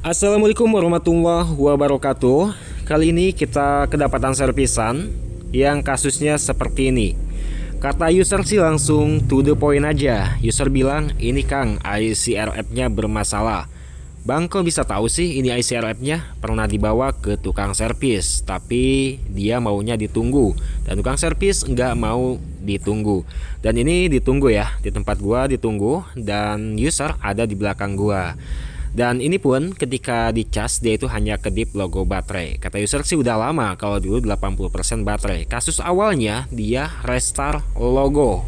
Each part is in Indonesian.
Assalamualaikum warahmatullahi wabarakatuh. Kali ini kita kedapatan servisan yang kasusnya seperti ini. Kata user sih langsung to the point aja. User bilang, ini Kang, ICRF-nya bermasalah. Bang, kok bisa tahu sih ini ICRF-nya? Pernah dibawa ke tukang servis, tapi dia maunya ditunggu. Dan tukang servis nggak mau ditunggu. Dan ini ditunggu ya, di tempat gua ditunggu. Dan user ada di belakang gua. Dan ini pun ketika dicas dia itu hanya kedip logo baterai. Kata user sih udah lama, kalau dulu 80% baterai. Kasus awalnya dia restart logo.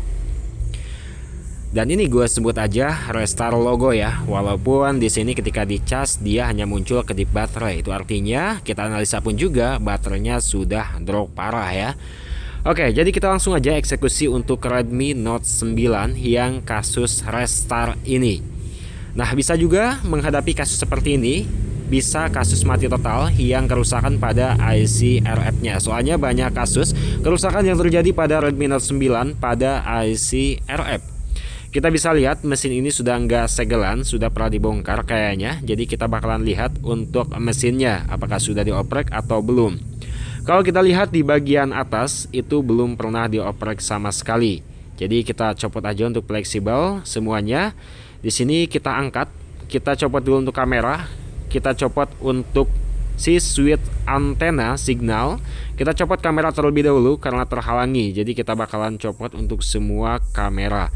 Dan ini gue sebut aja restart logo ya. Walaupun di sini ketika dicas dia hanya muncul kedip baterai. Itu artinya kita analisa pun juga baterainya sudah drop parah ya. Oke, jadi kita langsung aja eksekusi untuk Redmi Note 9 yang kasus restart ini. Nah, bisa juga menghadapi kasus seperti ini, bisa kasus mati total yang kerusakan pada IC RF-nya. Soalnya banyak kasus kerusakan yang terjadi pada Redmi Note 9 pada IC RF. Kita bisa lihat mesin ini sudah nggak segelan, sudah pernah dibongkar kayaknya. Jadi kita bakalan lihat untuk mesinnya, apakah sudah dioprek atau belum. Kalau kita lihat di bagian atas, itu belum pernah dioprek sama sekali. Jadi kita copot aja untuk fleksibel semuanya. Di sini kita angkat, kita copot dulu untuk kamera, kita copot untuk si switch antena signal, kita copot kamera terlebih dahulu karena terhalangi. Jadi kita bakalan copot untuk semua kamera.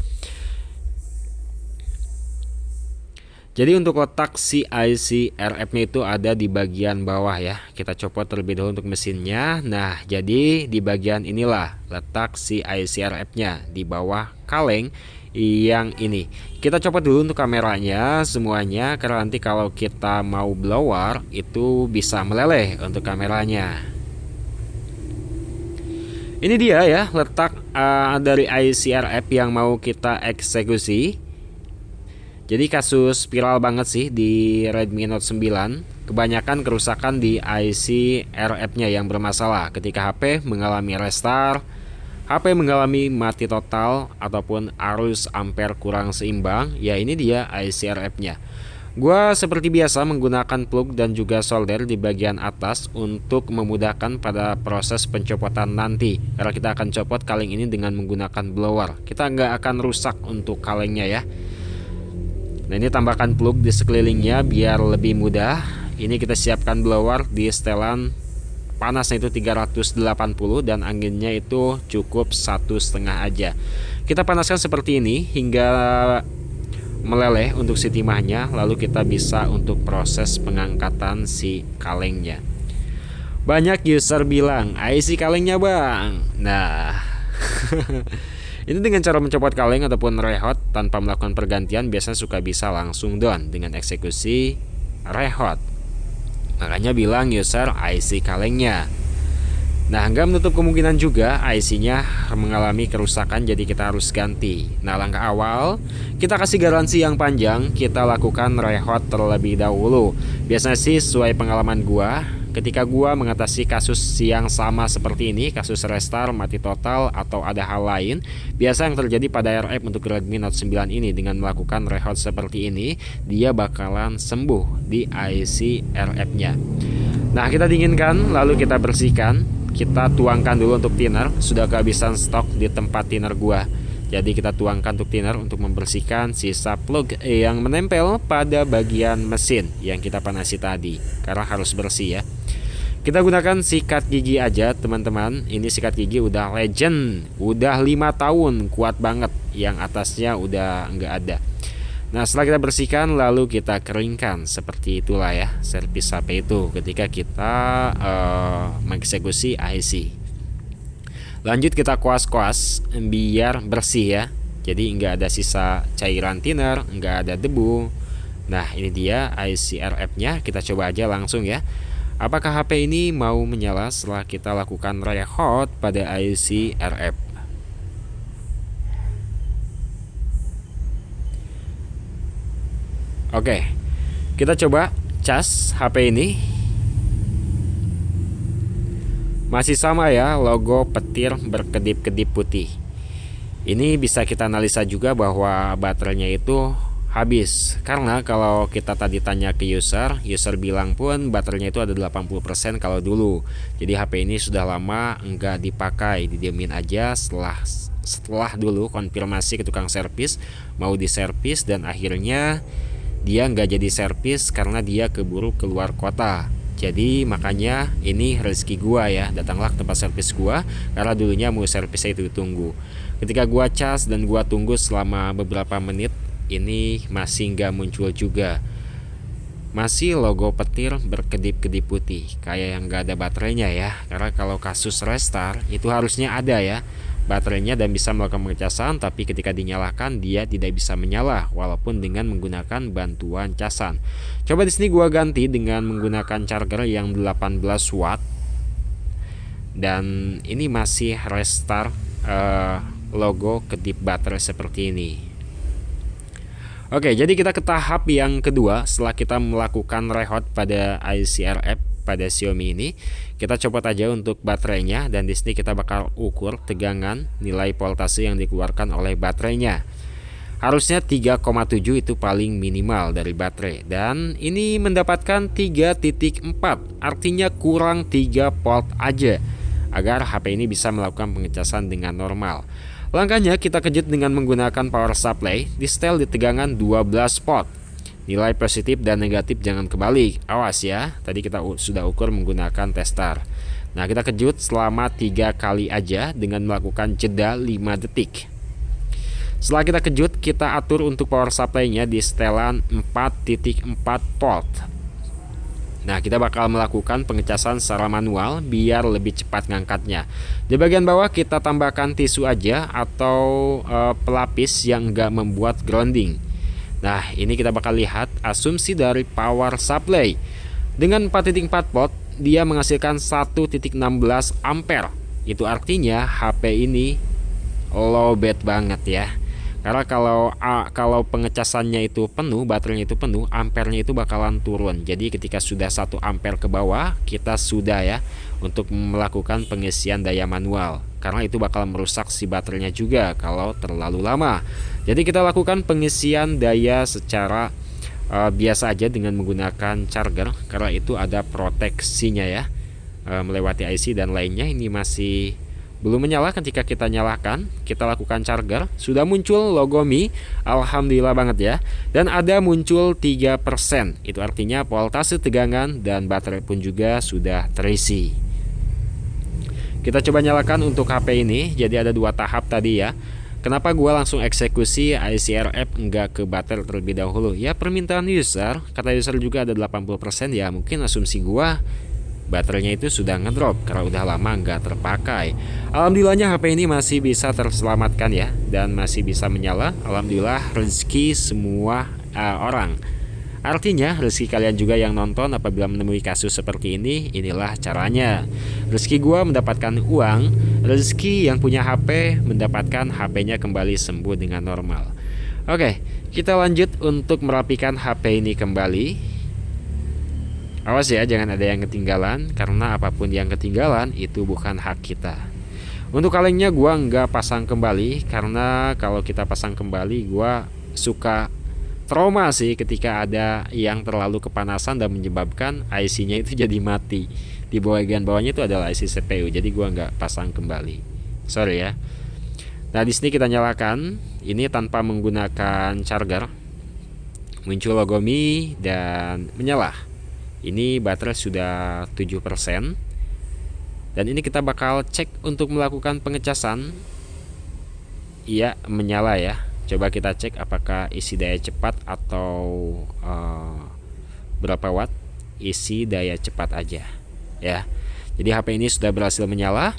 Jadi untuk letak si IC RF-nya itu ada di bagian bawah ya. Kita copot terlebih dahulu untuk mesinnya. Nah, jadi di bagian inilah letak si IC RF-nya di bawah kaleng yang ini. Kita copot dulu untuk kameranya semuanya, karena nanti kalau kita mau blower itu bisa meleleh untuk kameranya. Ini dia ya letak dari IC RF yang mau kita eksekusi. Jadi kasus viral banget sih di Redmi Note 9. Kebanyakan kerusakan di IC RF-nya yang bermasalah ketika HP mengalami restart, HP mengalami mati total, ataupun arus ampere kurang seimbang. Ya ini dia IC RF-nya. Gua seperti biasa menggunakan plug dan juga solder di bagian atas untuk memudahkan pada proses pencopotan nanti. Karena kita akan copot kaleng ini dengan menggunakan blower. Kita nggak akan rusak untuk kalengnya ya. Nah, ini tambahkan plug di sekelilingnya biar lebih mudah. Ini kita siapkan blower di setelan panasnya itu 380 dan anginnya itu cukup 1,5 aja. Kita panaskan seperti ini hingga meleleh untuk si timahnya, lalu kita bisa untuk proses pengangkatan si kalengnya. Banyak user bilang, IC kalengnya bang. Nah ini dengan cara mencopot kaleng ataupun rehot tanpa melakukan pergantian biasanya suka bisa langsung down dengan eksekusi rehot. Makanya bilang user IC kalengnya. Nah, nggak menutup kemungkinan juga IC-nya mengalami kerusakan, jadi kita harus ganti. Nah, langkah awal kita kasih garansi yang panjang, kita lakukan rehot terlebih dahulu. Biasanya sih sesuai pengalaman gua, ketika gua mengatasi kasus yang sama seperti ini, kasus restart, mati total, atau ada hal lain, biasa yang terjadi pada RF untuk Redmi Note 9 ini dengan melakukan rehot seperti ini, dia bakalan sembuh di IC RF-nya. Nah, kita dinginkan, lalu kita bersihkan. Kita tuangkan dulu untuk thinner, sudah kehabisan stok di tempat thinner gua. Jadi kita tuangkan untuk thinner untuk membersihkan sisa plug yang menempel pada bagian mesin yang kita panasi tadi, karena harus bersih ya. Kita gunakan sikat gigi aja teman-teman. Ini sikat gigi udah legend, udah 5 tahun, kuat banget. Yang atasnya udah nggak ada. Nah, setelah kita bersihkan lalu kita keringkan, seperti itulah ya servis HP itu ketika kita mengeksekusi IC. Lanjut kita kuas-kuas biar bersih ya. Jadi nggak ada sisa cairan thinner, nggak ada debu. Nah, ini dia IC RF-nya. Kita coba aja langsung ya. Apakah HP ini mau menyala setelah kita lakukan rehot pada IC RF? Oke, kita coba cas HP ini. Masih sama ya, logo petir berkedip-kedip putih. Ini bisa kita analisa juga bahwa baterainya itu habis. Karena kalau kita tadi tanya ke user bilang pun baterainya itu ada 80% kalau dulu. Jadi HP ini sudah lama enggak dipakai, didiemin aja setelah dulu konfirmasi ke tukang servis mau diservis, dan akhirnya dia nggak jadi servis karena dia keburu keluar kota. Jadi makanya ini rezeki gua ya, datanglah ke tempat servis gua karena dulunya mau servisnya itu tunggu. Ketika gua cas dan gua tunggu selama beberapa menit, ini masih nggak muncul juga. Masih logo petir berkedip-kedip putih, kayak yang nggak ada baterainya ya. Karena kalau kasus restart itu harusnya ada ya baterainya dan bisa melakukan pengecasan, tapi ketika dinyalakan dia tidak bisa menyala walaupun dengan menggunakan bantuan casan. Coba di sini gua ganti dengan menggunakan charger yang 18 watt. Dan ini masih restart logo kedip baterai seperti ini. Oke, jadi kita ke tahap yang kedua. Setelah kita melakukan rehot pada ICRF pada Xiaomi ini, kita copot aja untuk baterainya, dan di sini kita bakal ukur tegangan nilai voltase yang dikeluarkan oleh baterainya. Harusnya 3,7 itu paling minimal dari baterai, dan ini mendapatkan 3,4, artinya kurang 3 volt aja agar HP ini bisa melakukan pengecasan dengan normal. Langkahnya kita kejut dengan menggunakan power supply, di setel di tegangan 12 volt. Nilai positif dan negatif jangan kebalik, awas ya. Tadi kita sudah ukur menggunakan tester. Nah, kita kejut selama 3 kali aja dengan melakukan jeda 5 detik. Setelah kita kejut, kita atur untuk power supply-nya di setelan 4,4 volt. Nah, kita bakal melakukan pengecasan secara manual biar lebih cepat ngangkatnya. Di bagian bawah kita tambahkan tisu aja atau pelapis yang enggak membuat grounding. Nah, ini kita bakal lihat asumsi dari power supply. Dengan 4,4 volt, dia menghasilkan 1,16 ampere. Itu artinya HP ini lowbat banget ya. Karena kalau pengecasannya itu penuh, baterainya itu penuh, ampernya itu bakalan turun. Jadi ketika sudah 1 ampere ke bawah, kita sudah ya untuk melakukan pengisian daya manual. Karena itu bakal merusak si baterainya juga kalau terlalu lama. Jadi kita lakukan pengisian daya secara biasa aja dengan menggunakan charger, karena itu ada proteksinya ya, melewati IC dan lainnya. Ini masih belum menyala. Ketika kita nyalakan, kita lakukan charger, sudah muncul logo Mi, alhamdulillah banget ya. Dan ada muncul 3%, itu artinya voltase tegangan dan baterai pun juga sudah terisi. Kita coba nyalakan untuk HP ini. Jadi ada 2 tahap tadi ya. Kenapa gua langsung eksekusi ICRF enggak ke baterai terlebih dahulu? Ya permintaan user, kata user juga ada 80% ya, mungkin asumsi gua baterainya itu sudah ngedrop karena udah lama nggak terpakai. Alhamdulillahnya HP ini masih bisa terselamatkan ya, dan masih bisa menyala. Alhamdulillah rezeki semua orang. Artinya rezeki kalian juga yang nonton apabila menemui kasus seperti ini, inilah caranya. Rezeki gua mendapatkan uang, rezeki yang punya HP mendapatkan HP-nya kembali sembuh dengan normal. Oke, kita lanjut untuk merapikan HP ini kembali. Awas ya, jangan ada yang ketinggalan, karena apapun yang ketinggalan itu bukan hak kita. Untuk kalengnya gua nggak pasang kembali, karena kalau kita pasang kembali gua suka trauma sih ketika ada yang terlalu kepanasan dan menyebabkan IC-nya itu jadi mati. Di bagian bawahnya itu adalah IC CPU, jadi gua nggak pasang kembali. Sorry ya. Nah, di sini kita nyalakan ini tanpa menggunakan charger. Muncul logo Mi dan menyala. Ini baterai sudah 7%. Dan ini kita bakal cek untuk melakukan pengecasan. Iya, menyala ya. Coba kita cek apakah isi daya cepat atau berapa watt. Isi daya cepat aja ya. Jadi HP ini sudah berhasil menyala.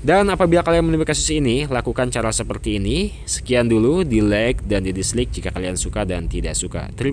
Dan apabila kalian menemui kasus ini, lakukan cara seperti ini. Sekian dulu, di like dan di dislike jika kalian suka dan tidak suka. Terima